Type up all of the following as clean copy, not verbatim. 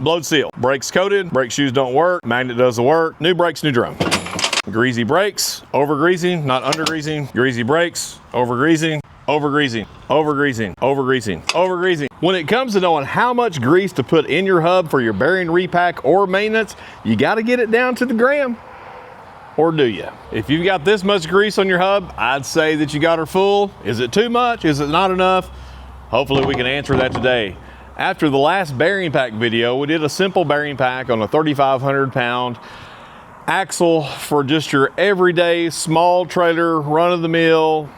Blowed seal. Brakes coated, brake shoes don't work, magnet does the work. New brakes, new drum. Greasy brakes, over greasing, not under greasing. Greasy brakes, over greasing, over greasing, over greasing, over greasing, over greasing. When it comes to knowing how much grease to put in your hub for your bearing repack or maintenance, you got to get it down to the gram. Or do you? If you've got this much grease on your hub, I'd say that you got her full. Is it too much? Is it not enough? Hopefully we can answer that today. After the last bearing pack video, we did a simple bearing pack on a 3,500 pound axle for just your everyday small trailer, run-of-the-mill,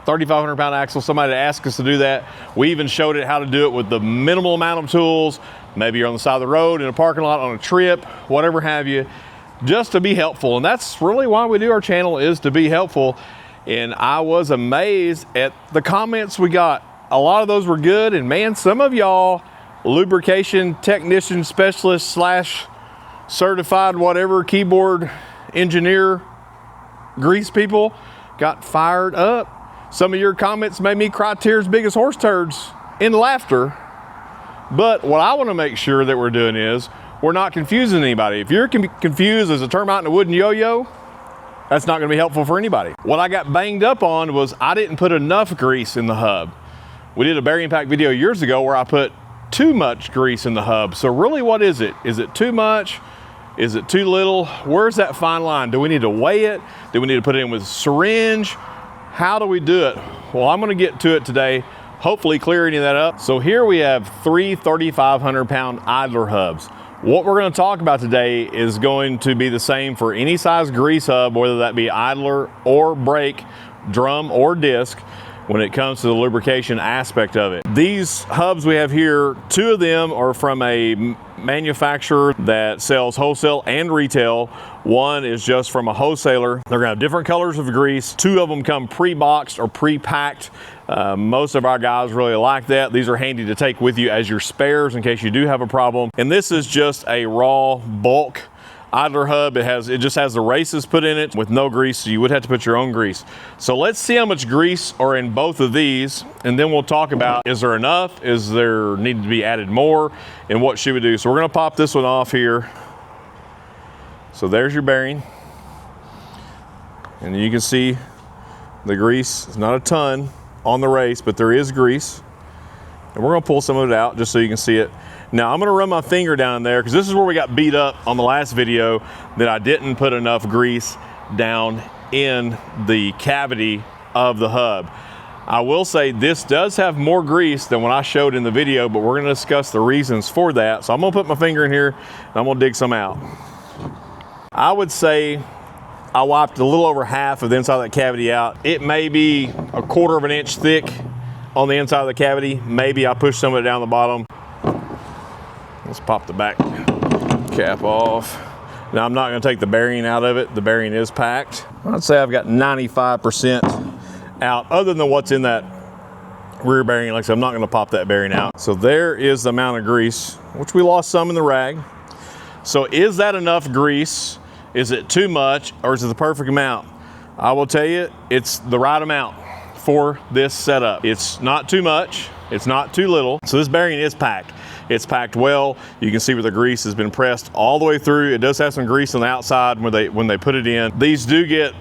3,500 pound axle. Somebody asked us to do that. We even showed it how to do it with the minimal amount of tools. Maybe you're on the side of the road, in a parking lot, on a trip, whatever have you, just to be helpful. And that's really why we do our channel, is to be helpful. And I was amazed at the comments we got. A lot of those were good, and man, some of y'all lubrication technician specialist slash certified whatever keyboard engineer grease people got fired up. Some of your comments made me cry tears big as horse turds in laughter. But what I want to make sure that we're doing is we're not confusing anybody. If you're confused as a term out in a wooden yo-yo, that's not going to be helpful for anybody. What I got banged up on was I didn't put enough grease in the hub. We did a bearing pack video years ago where I put too much grease in the hub. So really, what is it? Is it too much? Is it too little? Where's that fine line? Do we need to weigh it? Do we need to put it in with a syringe? How do we do it? Well, I'm going to get to it today, hopefully clear any of that up. So here we have three 3,500 pound idler hubs. What we're going to talk about today is going to be the same for any size grease hub, whether that be idler or brake, drum or disc, when it comes to the lubrication aspect of it. These hubs we have here, two of them are from a manufacturer that sells wholesale and retail. One is just from a wholesaler. They're gonna have different colors of grease. Two of them come pre-boxed or pre-packed. Most of our guys really like that. These are handy to take with you as your spares in case you do have a problem. And this is just a raw bulk idler hub. It just has the races put in it with no grease, so you would have to put your own grease. So let's see how much grease are in both of these, and then we'll talk about, is there enough? Is there need to be added more? And what should we do? So we're gonna pop this one off here. So there's your bearing. And you can see the grease is not a ton on the race, but there is grease. And we're gonna pull some of it out just so you can see it. Now I'm gonna run my finger down there because this is where we got beat up on the last video, that I didn't put enough grease down in the cavity of the hub. I will say this does have more grease than what I showed in the video, but we're gonna discuss the reasons for that. So I'm gonna put my finger in here and I'm gonna dig some out. I would say I wiped a little over half of the inside of that cavity out. It may be 1/4 of an inch thick on the inside of the cavity. Maybe I pushed some of it down the bottom. Let's pop the back cap off. Now I'm not gonna take the bearing out of it. The bearing is packed. I'd say I've got 95% out, other than what's in that rear bearing. Like I said, I'm not gonna pop that bearing out. So there is the amount of grease, which we lost some in the rag. So is that enough grease? Is it too much, or is it the perfect amount? I will tell you, it's the right amount for this setup. It's not too much, it's not too little. So this bearing is packed. It's packed well. You can see where the grease has been pressed all the way through. It does have some grease on the outside when they put it in. These do get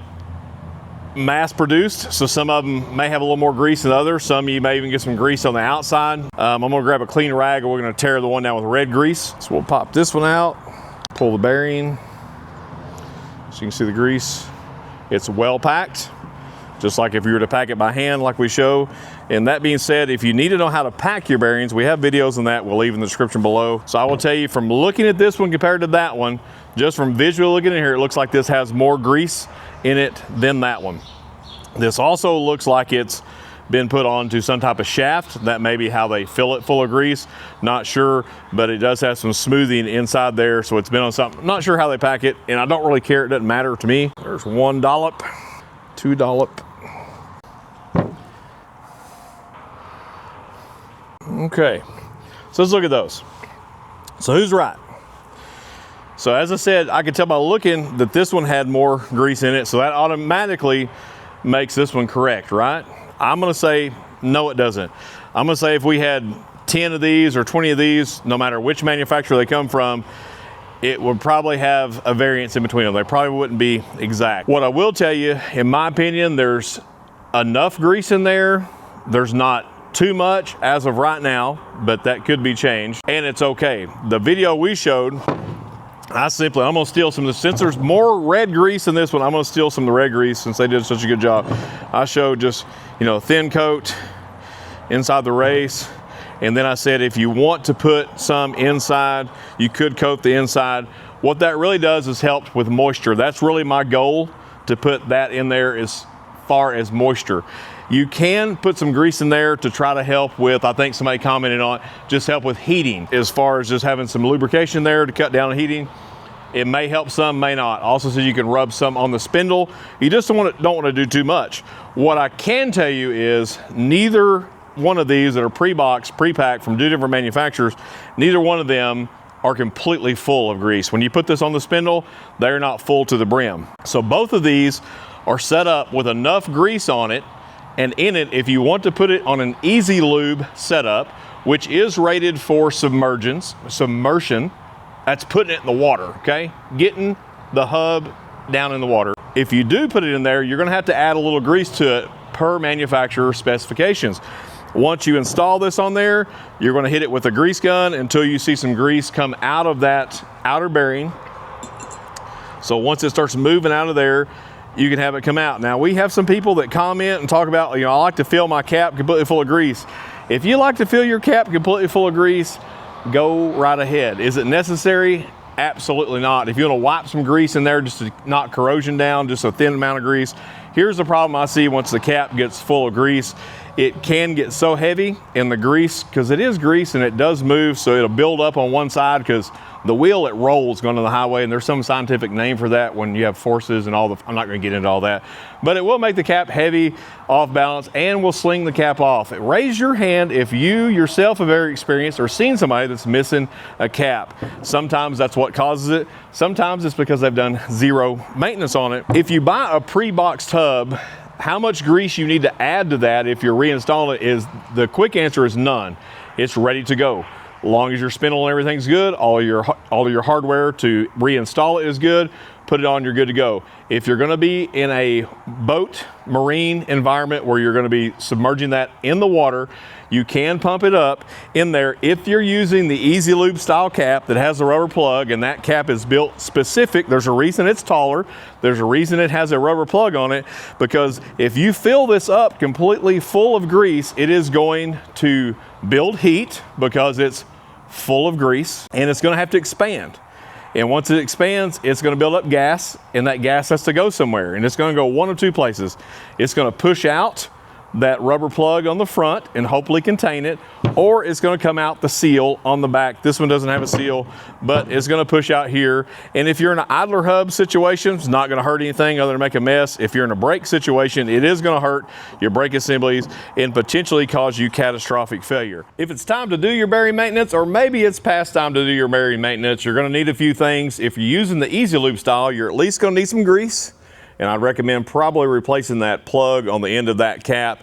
mass produced, so some of them may have a little more grease than others. Some you may even get some grease on the outside. I'm gonna grab a clean rag and we're gonna tear the one down with red grease. So we'll pop this one out, pull the bearing. So you can see the grease. It's well packed, just like if you were to pack it by hand like we show. And that being said, if you need to know how to pack your bearings, we have videos on that. We'll leave in the description below. So I will tell you, from looking at this one compared to that one, just from visual looking in here, it looks like this has more grease in it than that one. This also looks like it's been put onto some type of shaft. That may be how they fill it full of grease. Not sure, but it does have some smoothing inside there. So it's been on something. Not sure how they pack it, and I don't really care. It doesn't matter to me. There's 1 dollop, 2 dollop. Okay, so let's look at those. So who's right? So as I said, I could tell by looking that this one had more grease in it, so that automatically makes this one correct, right? I'm gonna say, no it doesn't. I'm gonna say if we had 10 of these or 20 of these, no matter which manufacturer they come from, it would probably have a variance in between them. They probably wouldn't be exact. What I will tell you, in my opinion, there's enough grease in there. There's not too much as of right now, but that could be changed, and it's okay. The video we showed, I'm gonna steal some of the, since there's more red grease in this one, I'm gonna steal some of the red grease since they did such a good job. I showed just, thin coat inside the race. And then I said, if you want to put some inside, you could coat the inside. What that really does is help with moisture. That's really my goal, to put that in there as far as moisture. You can put some grease in there to try to help with, I think somebody commented on it, just help with heating. As far as just having some lubrication there to cut down on heating, it may help some, may not. Also says you can rub some on the spindle. You just don't want to do too much. What I can tell you is neither one of these that are pre-boxed, pre-packed from 2 different manufacturers, neither one of them are completely full of grease. When you put this on the spindle, they're not full to the brim. So both of these are set up with enough grease on it, and in it, if you want to put it on an easy lube setup, which is rated for submersion, that's putting it in the water, okay? Getting the hub down in the water. If you do put it in there, you're gonna have to add a little grease to it per manufacturer specifications. Once you install this on there, you're going to hit it with a grease gun until you see some grease come out of that outer bearing. So once it starts moving out of there, you can have it come out. Now, we have some people that comment and talk about, I like to fill my cap completely full of grease. If you like to fill your cap completely full of grease, go right ahead. Is it necessary? Absolutely not. If you want to wipe some grease in there just to knock corrosion down, just a thin amount of grease. Here's the problem I see once the cap gets full of grease. It can get so heavy in the grease, because it is grease and it does move, so it'll build up on one side, because the wheel, it rolls going to the highway, and there's some scientific name for that when you have forces and all the, I'm not going to get into all that, but it will make the cap heavy, off balance, and will sling the cap off. Raise your hand if you yourself have ever experienced or seen somebody that's missing a cap. Sometimes that's what causes it. Sometimes it's because they've done zero maintenance on it. If you buy a pre-boxed hub, how much grease you need to add to that if you're reinstalling it is, the quick answer is none. It's ready to go. As long as your spindle and everything's good, all your hardware to reinstall it is good, put it on, you're good to go. If you're gonna be in a boat, marine environment where you're gonna be submerging that in the water, you can pump it up in there if you're using the Easy Lube style cap that has a rubber plug, and that cap is built specific. There's a reason it's taller. There's a reason it has a rubber plug on it, because if you fill this up completely full of grease, it is going to build heat because it's full of grease, and it's gonna have to expand. And once it expands, it's gonna build up gas, and that gas has to go somewhere, and it's gonna go one of two places. It's gonna push out that rubber plug on the front and hopefully contain it, or it's going to come out the seal on the back. This one doesn't have a seal, but it's going to push out here. And if you're in an idler hub situation, it's not going to hurt anything other than make a mess. If you're in a brake situation, it is going to hurt your brake assemblies and potentially cause you catastrophic failure. If it's time to do your bearing maintenance, or maybe it's past time to do your bearing maintenance, you're going to need a few things. If you're using the Easy Lube style, you're at least going to need some grease. And I'd recommend probably replacing that plug on the end of that cap.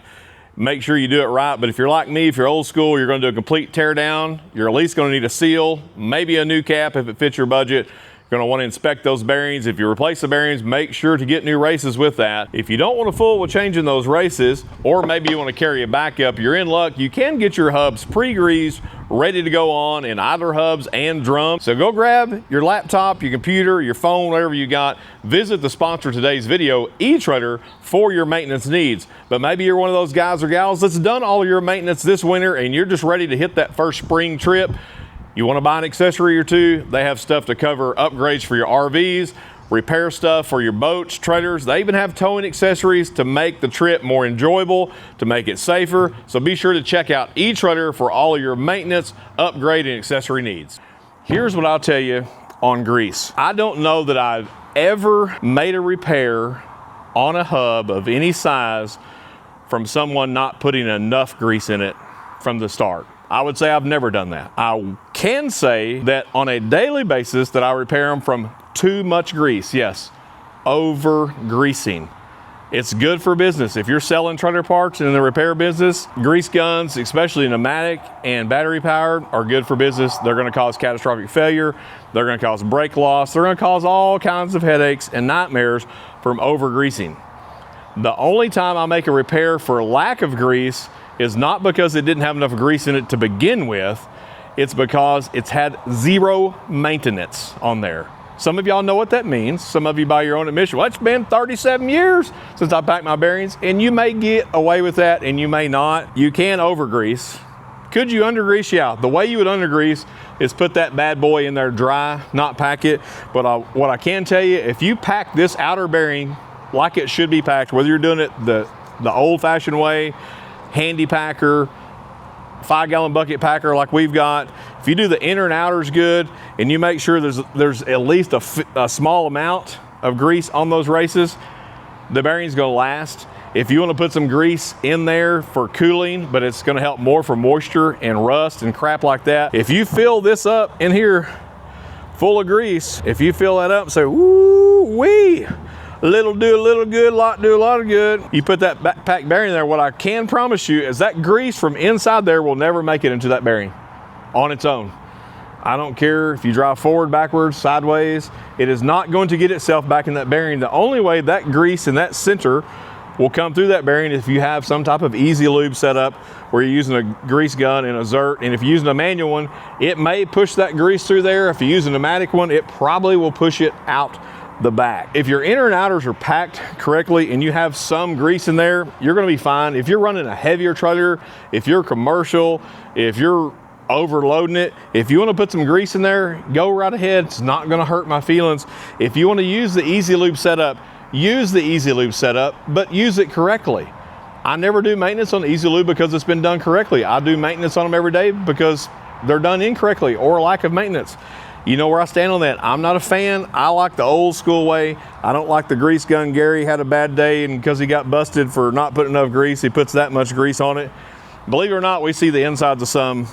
Make sure you do it right, but if you're like me, if you're old school, you're gonna do a complete tear down. You're at least gonna need a seal, maybe a new cap if it fits your budget. You're gonna wanna inspect those bearings. If you replace the bearings, make sure to get new races with that. If you don't wanna fool with changing those races, or maybe you wanna carry a backup, you're in luck. You can get your hubs pre-greased, ready to go on in idler hubs and drums. So go grab your laptop, your computer, your phone, whatever you got. Visit the sponsor of today's video, eTrailer, for your maintenance needs. But maybe you're one of those guys or gals that's done all of your maintenance this winter and you're just ready to hit that first spring trip. You want to buy an accessory or two? They have stuff to cover upgrades for your RVs, repair stuff for your boats, trailers. They even have towing accessories to make the trip more enjoyable, to make it safer. So be sure to check out eTrailer for all of your maintenance, upgrade, and accessory needs. Here's what I'll tell you on grease. I don't know that I've ever made a repair on a hub of any size from someone not putting enough grease in it from the start. I would say I've never done that. I can say that on a daily basis that I repair them from too much grease. Yes, over greasing. It's good for business. If you're selling trailer parts in the repair business, grease guns, especially pneumatic and battery powered, are good for business. They're gonna cause catastrophic failure. They're gonna cause brake loss. They're gonna cause all kinds of headaches and nightmares from over greasing. The only time I make a repair for lack of grease is not because it didn't have enough grease in it to begin with. It's because it's had zero maintenance on there. Some of y'all know what that means. Some of you by your own admission, well, it's been 37 years since I packed my bearings, and you may get away with that and you may not. You can overgrease. Could you undergrease? Yeah. The way you would undergrease is put that bad boy in there dry, not pack it. But what I can tell you, if you pack this outer bearing like it should be packed, whether you're doing it the old-fashioned way, handy packer, 5-gallon bucket packer like we've got, if you do the inner and outers good and you make sure there's at least a small amount of grease on those races, the bearing's gonna last. If you want to put some grease in there for cooling, but it's gonna help more for moisture and rust and crap like that, if you fill this up in here full of grease, if you fill that up and say, woo-wee, little do a little good, lot do a lot of good. You put that backpack bearing there, what I can promise you is that grease from inside there will never make it into that bearing on its own. I don't care if you drive forward, backwards, sideways, it is not going to get itself back in that bearing. The only way that grease in that center will come through that bearing if you have some type of easy lube set up where you're using a grease gun and a zert. And if you're using a manual one, it may push that grease through there. If you use a pneumatic one, it probably will push it out the back. If your inner and outers are packed correctly and you have some grease in there, you're gonna be fine. If you're running a heavier trailer, if you're commercial, if you're overloading it, if you wanna put some grease in there, go right ahead. It's not gonna hurt my feelings. If you wanna use the Easy Lube setup, use the Easy Lube setup, but use it correctly. I never do maintenance on Easy Lube because it's been done correctly. I do maintenance on them every day because they're done incorrectly or lack of maintenance. You know where I stand on that. I'm not a fan. I like the old school way. I don't like the grease gun. Gary had a bad day, and because he got busted for not putting enough grease, he puts that much grease on it. Believe it or not, we see the insides of some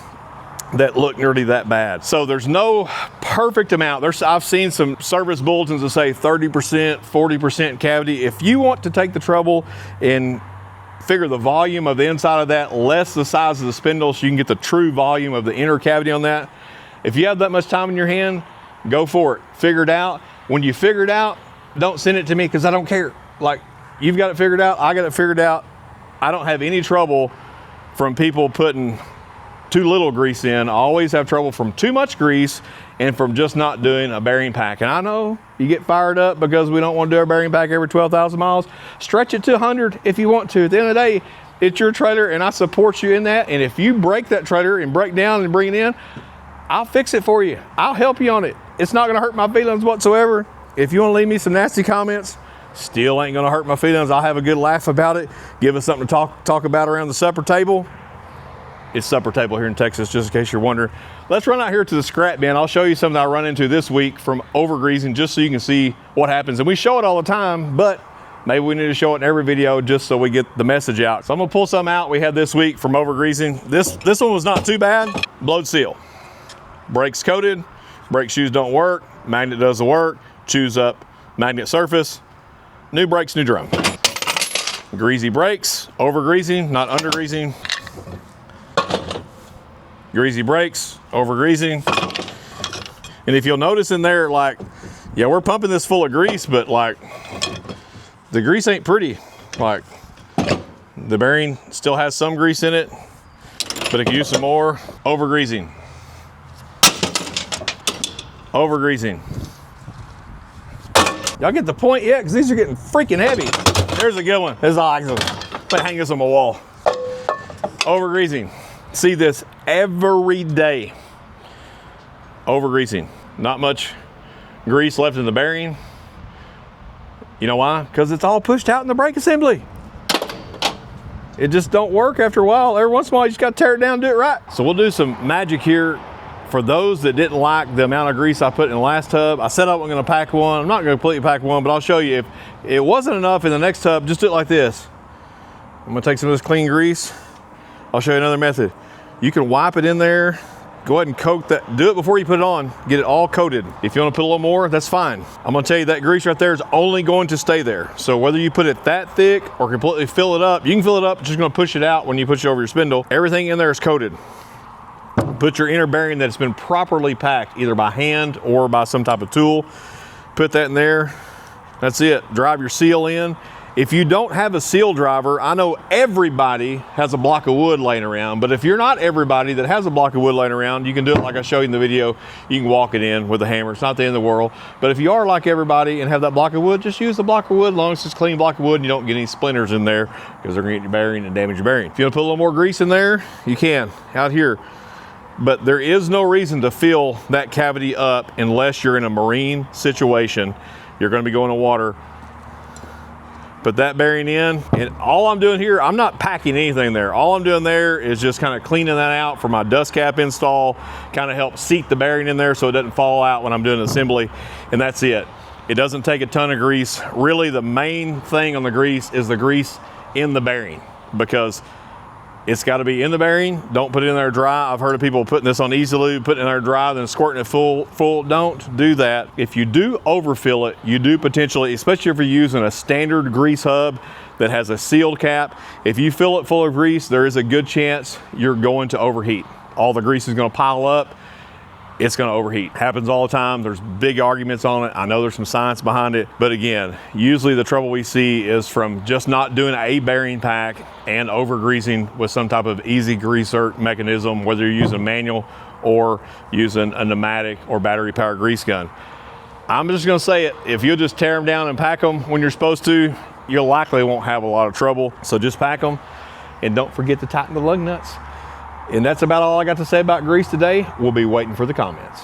that look nearly that bad. So there's no perfect amount. I've seen some service bulletins that say 30%, 40% cavity. If you want to take the trouble and figure the volume of the inside of that, less the size of the spindle, so you can get the true volume of the inner cavity on that, if you have that much time in your hand, go for it. Figure it out. When you figure it out, don't send it to me because I don't care. Like, you've got it figured out, I got it figured out. I don't have any trouble from people putting too little grease in. I always have trouble from too much grease and from just not doing a bearing pack. And I know you get fired up because we don't want to do our bearing pack every 12,000 miles. Stretch it to 100 if you want to. At the end of the day, it's your trailer and I support you in that. And if you break that trailer and break down and bring it in, I'll fix it for you. I'll help you on it. It's not gonna hurt my feelings whatsoever. If you wanna leave me some nasty comments, still ain't gonna hurt my feelings. I'll have a good laugh about it. Give us something to talk about around the supper table. It's supper table here in Texas, just in case you're wondering. Let's run out here to the scrap bin. I'll show you something I run into this week from overgreasing, just so you can see what happens. And we show it all the time, but maybe we need to show it in every video just so we get the message out. So I'm gonna pull some out we had this week from overgreasing. This one was not too bad. Blowed seal. Brakes coated, brake shoes don't work, magnet does the work, chews up magnet surface, new brakes, new drum. Greasy brakes, overgreasing, not undergreasing. Greasy brakes, overgreasing. And if you'll notice in there, like, yeah, we're pumping this full of grease, but like, the grease ain't pretty. Like, the bearing still has some grease in it, but it could use some more. Overgreasing. Overgreasing. Y'all get the point yet? Because these are getting freaking heavy. There's a good one. This is awesome. But hang this on my wall. Overgreasing. See this every day. Overgreasing. Not much grease left in the bearing. You know why? Because it's all pushed out in the brake assembly. It just don't work after a while. Every once in a while, you just got to tear it down and do it right. So we'll do some magic here. For those that didn't like the amount of grease I put in the last tub, I said I wasn't gonna pack one. I'm not gonna completely pack one, but I'll show you. If it wasn't enough in the next tub, just do it like this. I'm gonna take some of this clean grease. I'll show you another method. You can wipe it in there go ahead and coat that. Do it before you put it on. Get it all coated. If you want to put a little more, that's fine. I'm going to tell you that grease right there is only going to stay there. So whether you put it that thick or completely fill it up, you can fill it up, just going to push it out when you push it over your spindle. Everything in there is coated. Put your inner bearing that's been properly packed, either by hand or by some type of tool. Put that in there. That's it. Drive your seal in. If you don't have a seal driver, I know everybody has a block of wood laying around, but if you're not everybody that has a block of wood laying around, you can do it like I showed you in the video. You can walk it in with a hammer. It's not the end of the world. But if you are like everybody and have that block of wood, just use the block of wood as long as it's a clean block of wood and you don't get any splinters in there because they're gonna get your bearing and damage your bearing. If you want to put a little more grease in there, you can out here. But there is no reason to fill that cavity up unless you're in a marine situation. You're gonna be going to water. Put that bearing in, and all I'm doing here, I'm not packing anything there. All I'm doing there is just kind of cleaning that out for my dust cap install, kind of help seat the bearing in there so it doesn't fall out when I'm doing assembly, and that's it. It doesn't take a ton of grease. Really, the main thing on the grease is the grease in the bearing, because it's got to be in the bearing. Don't put it in there dry. I've heard of people putting this on Easy Lube, putting it in there dry, then squirting it full. Don't do that. If you do overfill it, you do potentially, especially if you're using a standard grease hub that has a sealed cap, if you fill it full of grease, there is a good chance you're going to overheat. All the grease is going to pile up. It's going to overheat. Happens all the time. There's big arguments on it. I know there's some science behind it, but again, usually the trouble we see is from just not doing a bearing pack and over greasing with some type of easy greaser mechanism, whether you're using manual or using a pneumatic or battery powered grease gun. I'm just going to say it, if you'll just tear them down and pack them when you're supposed to, you likely won't have a lot of trouble. So just pack them and don't forget to tighten the lug nuts. And that's about all I got to say about grease today. We'll be waiting for the comments.